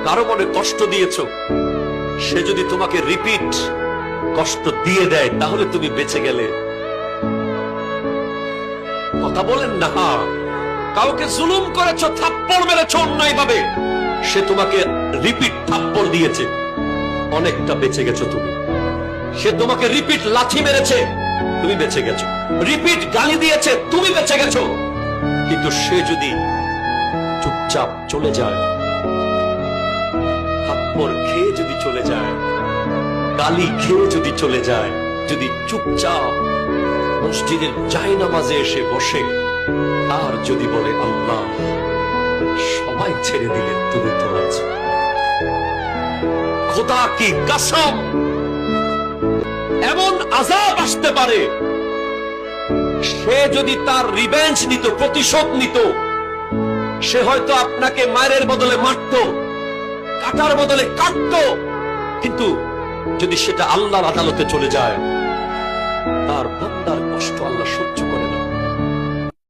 কারো মনে কষ্ট দিয়েছো, সে যদি তোমাকে রিপিট কষ্ট দিয়ে দেয় তাহলে তুমি বেঁচে গেলে। কথা বলেন না। কাউকে জুলুম করেছো, থাপ্পড় মেরেছো অন্যায় ভাবে, সে তোমাকে রিপিট থাপ্পড় দিয়েছে, অনেকটা বেঁচে গেছো তুমি। সে তোমাকে রিপিট লাথি মেরেছে, তুমি বেঁচে গেছো। রিপিট গালি দিয়েছে, তুমি বেঁচে গেছো। কিন্তু সে যদি চুপচাপ চলে যায়, থাপ্পড় খেয়ে যদি চলে যায়, গালি খেয়ে যদি চলে যায়, যদি চুপচাপ মসজিদের জায়নামাজে এসে বসে আর যদি বলে আল্লাহ সবাই ছেড়ে দিলে তুমি তো আছো, খোদা কি কসম, এমন আযাব আসতে পারে, সে যদি তার রিভেঞ্জ নিত, প্রতিশোধ নিত, সে হয়তো আপনাকে মায়ের বদলে মারত, কাটার বদলে কাটত। কিন্তু যদি সেটা আল্লাহর আদালতে চলে যায়, তার বান্দা